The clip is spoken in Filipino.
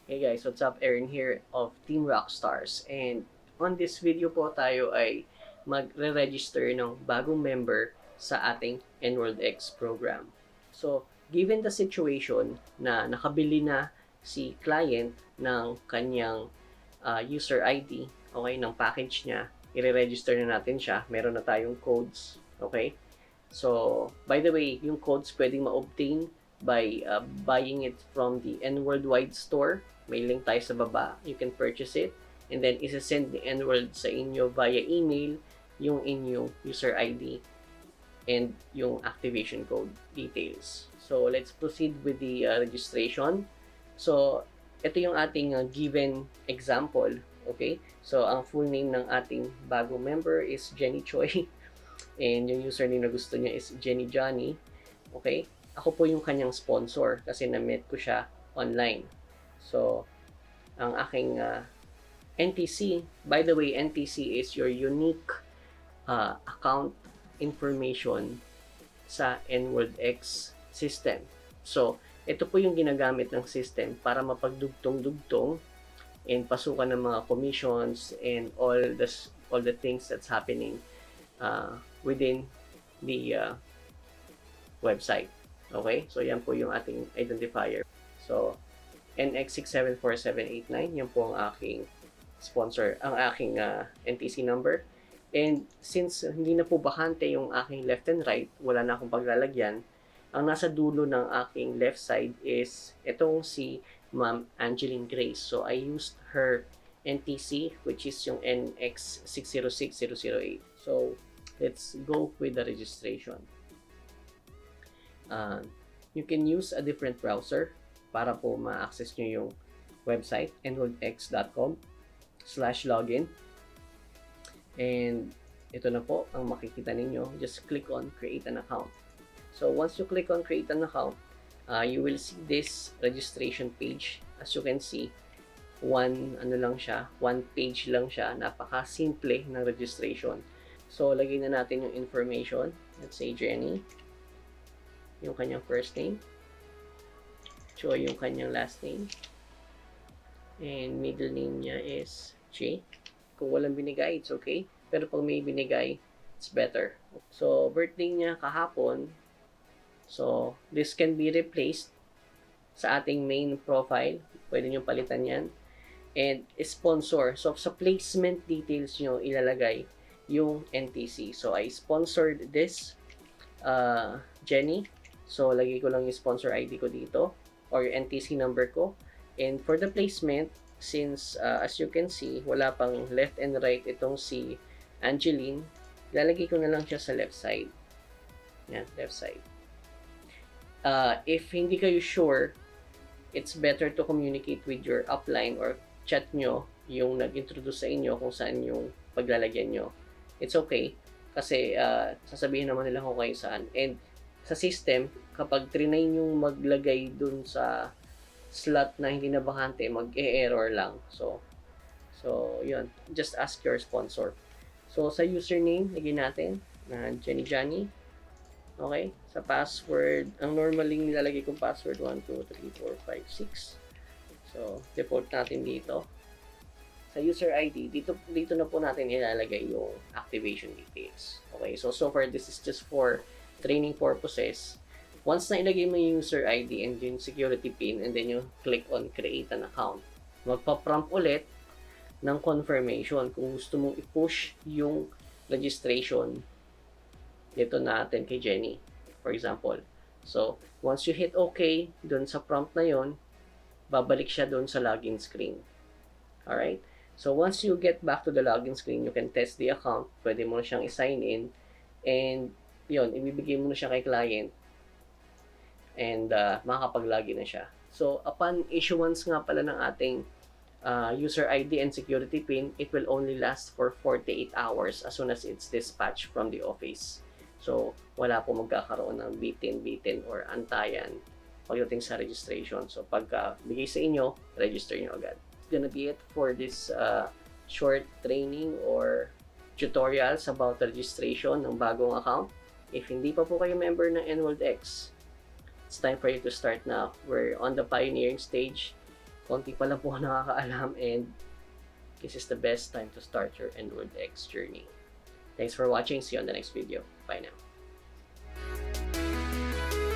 Hey guys, what's up? Aaron here of Team Rockstars. And on this video po tayo ay magre-register ng bagong member sa ating NWorldX program. So, given the situation na nakabili na si client ng kanyang user ID, okay, ng package niya, i-register na natin siya. Meron na tayong codes, okay? So, by the way, yung codes pwedeng ma-obtain by buying it from the NWorld store. May link tayo sa baba. You can purchase it. And then, isa-send ni NWorld sa inyo via email yung inyong user ID and yung activation code details. So, let's proceed with the registration. So, ito yung ating given example. Okay? So, ang full name ng ating bagong member is Jenny Choi. And yung username na gusto niya is Jenny Johnny. Okay? Ako po yung kanyang sponsor kasi na-meet ko siya online. So, ang aking NTC, by the way, NTC is your unique account information sa NWorldX system. So, ito po yung ginagamit ng system para mapagdugtong-dugtong and pasukan ng mga commissions and all the things that's happening within the website. Okay? So, yan po yung ating identifier. So, NX674789, yan po ang aking sponsor, ang aking NTC number. And since hindi na po bakante yung aking left and right, wala na akong paglalagyan, ang nasa dulo ng aking left side is itong si Ma'am Angeline Grace. So, I used her NTC, which is yung NX606008. So, let's go with the registration. You can use a different browser para po ma-access nyo yung website, nworldx.com/login. And ito na po ang makikita ninyo. Just click on create an account. So once you click on create an account, you will see this registration page. As you can see, one page lang siya. Napaka-simple ng registration. So lagay na natin yung information. Let's say Jenny, yung kanyang first name. Choi yung kanyang last name. And middle name niya is J. Kung walang binigay, it's okay. Pero pag may binigay, it's better. So, birthday niya kahapon. So, this can be replaced sa ating main profile. Pwede nyo palitan yan. And sponsor. So, sa placement details nyo, ilalagay yung NTC. So, I sponsored this Jenny. So, lagay ko lang yung sponsor ID ko dito or yung NTC number ko. And for the placement, since as you can see, wala pang left and right itong si Angeline, lalagay ko na lang siya sa left side. Yan, left side. If hindi kayo sure, it's better to communicate with your upline or chat nyo yung nag-introduce sa inyo kung saan yung paglalagyan nyo. It's okay. Kasi sasabihin naman nila kung kayo saan. And sa system, kapag trinay yung maglagay dun sa slot na hindi na bakante, mag-e-error lang. So yun. Just ask your sponsor. So, sa username, lagyan natin na Jenny Johnny. Okay? Sa password, ang normally nilalagay kong password, 1, 2, 3, 4, 5, 6. So, default natin dito. Sa user ID, dito na po natin ilalagay yung activation details. Okay? So far, this is just for training purposes. Once na ilagay mo yung user ID and yung security pin and then you click on create an account, magpa-prompt ulit ng confirmation kung gusto mong i-push yung registration dito natin kay Jenny, for example. So, once you hit OK dun sa prompt na yon, babalik siya dun sa login screen. Alright? So, once you get back to the login screen, you can test the account. Pwede mo na siyang i-sign in and yun, ibibigay mo na siya kay client and makakapag-login na siya. So, upon issuance nga pala ng ating user ID and security pin, it will only last for 48 hours as soon as it's dispatched from the office. So, wala po magkakaroon ng bitin or antayan pagdating sa registration. So, pagka bigay sa inyo, register nyo agad. It's gonna be it for this short training or tutorials about registration ng bagong account. If hindi pa po kayo member ng NWorldX, it's time for you to start now. We're on the pioneering stage konti pa lang po ako nakakaalam, and this is the best time to start your NWorldX journey. Thanks for watching. See you on the next video. Bye now.